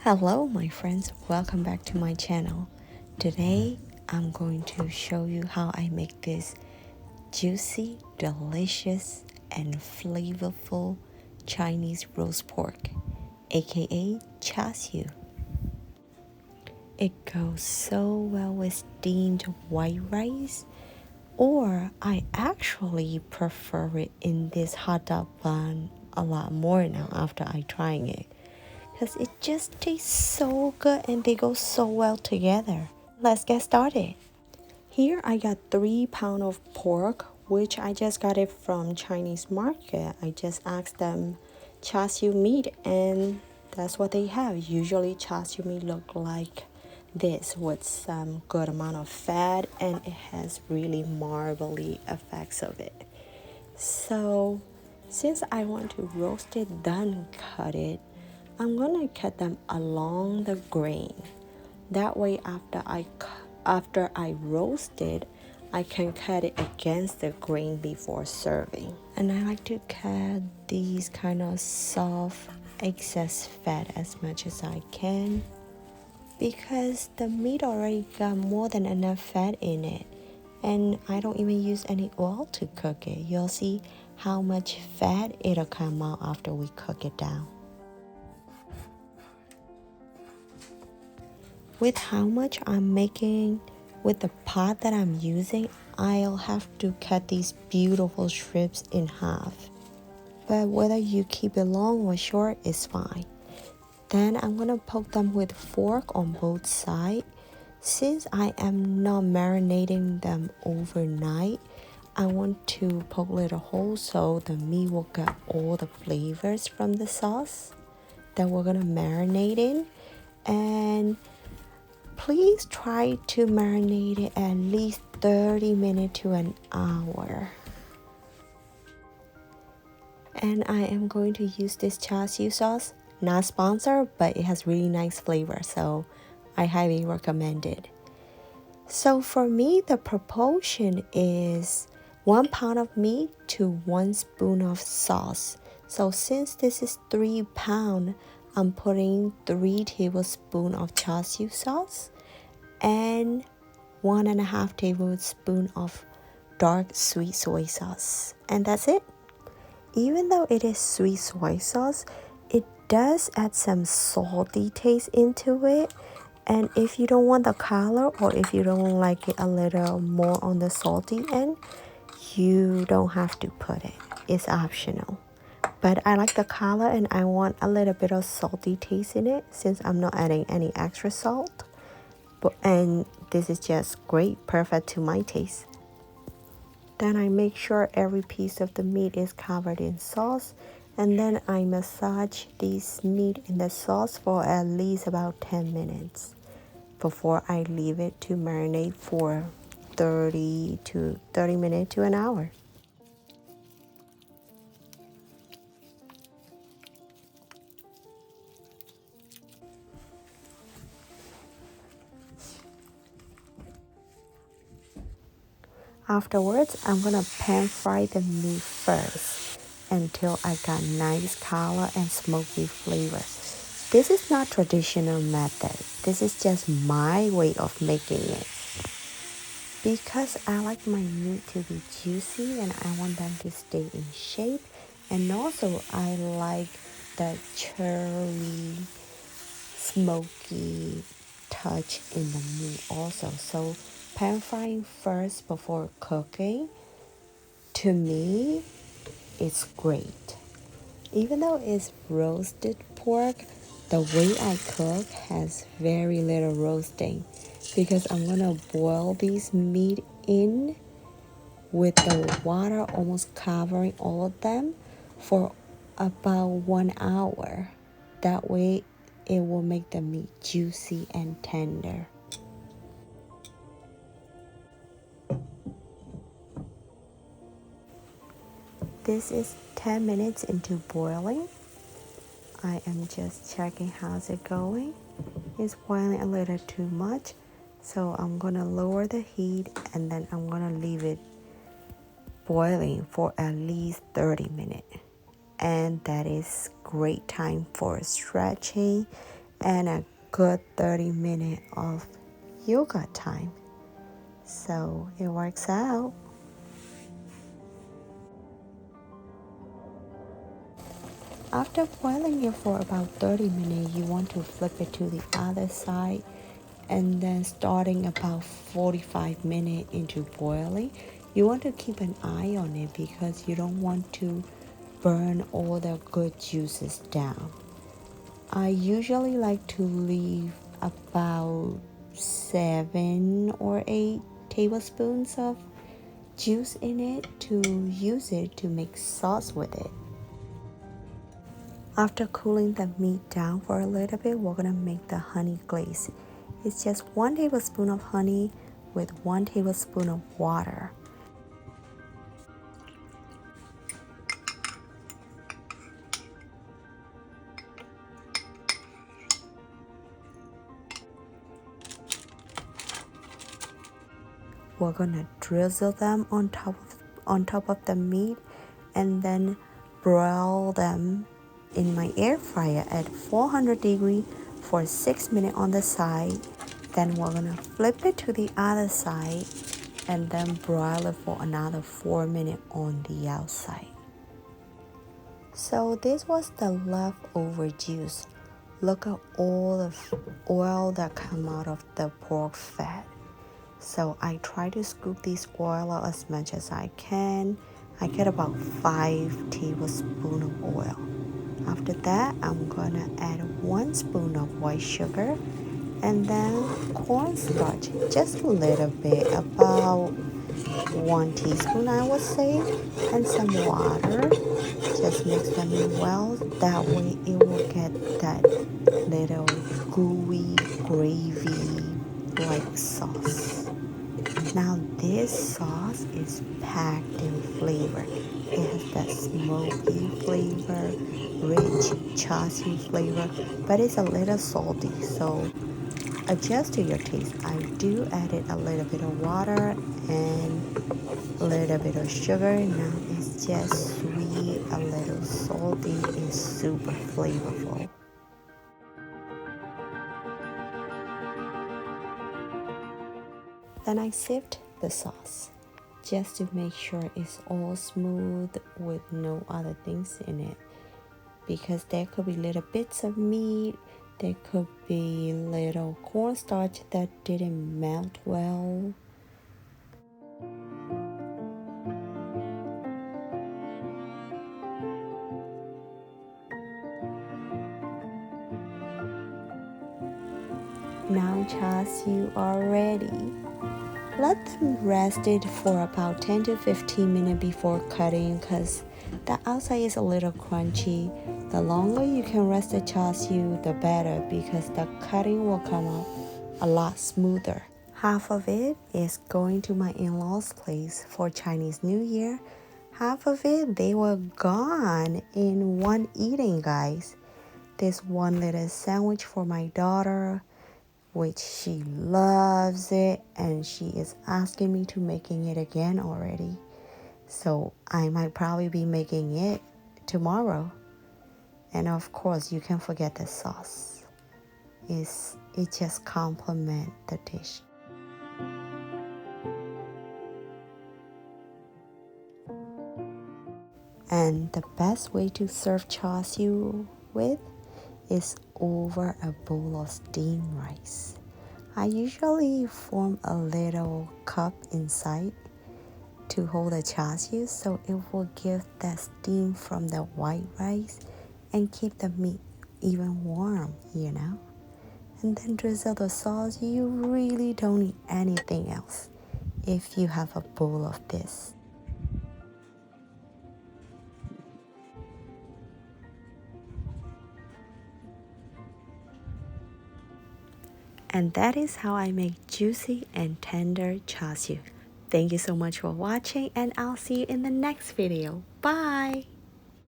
Hello my friends, welcome back to my channel. Today I'm going to show you how I make this juicy, delicious and flavorful Chinese roast pork, aka Char Siu. It goes so well with steamed white rice, or I actually prefer it in this hot dog bun a lot more now after I trying it. Because it just tastes so good and they go so well together. Let's get started. Here I got 3 pounds of pork, which I just got it from Chinese market. I just asked them Char Siu meat and that's what they have. Usually Char Siu meat look like this with some good amount of fat and it has really marbly effects of it. So since I want to roast it then cut it, I'm gonna cut them along the grain. That way after I roast it, I can cut it against the grain before serving. And I like to cut these kind of soft excess fat as much as I can because the meat already got more than enough fat in it. And I don't even use any oil to cook it. You'll see how much fat it'll come out after we cook it down. With how much I'm making with the pot that I'm using, I'll have to cut these beautiful strips in half. But whether you keep it long or short is fine. Then I'm gonna poke them with fork on both sides. Since I am not marinating them overnight, I want to poke little holes so the meat will get all the flavors from the sauce that we're gonna marinate in. And please try to marinate it at least 30 minutes to an hour. And I am going to use this Char Siu sauce, not sponsored, but it has really nice flavor, so I highly recommend it. So for me, the proportion is 1 pound of meat to 1 spoon of sauce. So since this is 3 pounds, I'm putting 3 tablespoons of Char Siu sauce and 1.5 tablespoons of dark sweet soy sauce. And that's it. Even though it is sweet soy sauce, it does add some salty taste into it. And if you don't want the color or if you don't like it a little more on the salty end, you don't have to put it. It's optional. But I like the color and I want a little bit of salty taste in it since I'm not adding any extra salt. And this is just great, perfect to my taste. Then I make sure every piece of the meat is covered in sauce, and then I massage this meat in the sauce for at least about 10 minutes before I leave it to marinate for 30 minutes to an hour. Afterwards, I'm gonna pan fry the meat first until I got nice color and smoky flavor. This is not traditional method. This is just my way of making it. Because I like my meat to be juicy and I want them to stay in shape. And also I like the cherry, smoky touch in the meat also. So pan frying first before cooking, to me, it's great. Even though it's roasted pork, the way I cook has very little roasting because I'm gonna boil these meat in with the water almost covering all of them for about 1 hour. That way it will make the meat juicy and tender. This is 10 minutes into boiling. I am just checking how's it going. It's boiling a little too much, so I'm gonna lower the heat and then I'm gonna leave it boiling for at least 30 minutes. And that is great time for stretching and a good 30 minutes of yoga time. So it works out. After boiling it for about 30 minutes, you want to flip it to the other side, and then starting about 45 minutes into boiling, you want to keep an eye on it because you don't want to burn all the good juices down. I usually like to leave about 7 or 8 tablespoons of juice in it to use it to make sauce with it. After cooling the meat down for a little bit, we're gonna make the honey glaze. It's just 1 tablespoon of honey with 1 tablespoon of water. We're gonna drizzle them on top of the meat and then broil them in my air fryer at 400 degrees for 6 minutes on the side. Then we're gonna flip it to the other side and then broil it for another 4 minutes on the outside. So this was the leftover juice. Look at all the oil that come out of the pork fat. So I try to scoop this oil out as much as I can. I get about 5 tablespoons of oil. After that, I'm gonna add 1 spoon of white sugar and then cornstarch, just a little bit, about 1 teaspoon I would say, and some water. Just mix them in well, that way it will get that little gooey gravy like sauce. Now this sauce is packed in flavor. It has that smoky flavor, rich Char Siu flavor, but it's a little salty, so adjust to your taste. I do added a little bit of water and a little bit of sugar. Now it's just sweet, a little salty, and super flavorful. Then I sift the sauce just to make sure it's all smooth with no other things in it, because there could be little bits of meat, there could be little cornstarch that didn't melt well. Now Char Siu are ready. Let them rest it for about 10 to 15 minutes before cutting, because the outside is a little crunchy. The longer you can rest the Char Siu, the better, because the cutting will come out a lot smoother. Half of it is going to my in-laws' place for Chinese New Year. Half of it, they were gone in one eating, guys. This one little sandwich for my daughter, which she loves it, and she is asking me to making it again already. So I might probably be making it tomorrow. And of course, you can't forget the sauce. It just complements the dish. And the best way to serve Char Siu with is over a bowl of steamed rice. I usually form a little cup inside to hold the Char Siu, so it will give that steam from the white rice and keep the meat even warm, you know? And then drizzle the sauce. You really don't need anything else if you have a bowl of this. And that is how I make juicy and tender Char Siu. Thank you so much for watching, and I'll see you in the next video. Bye!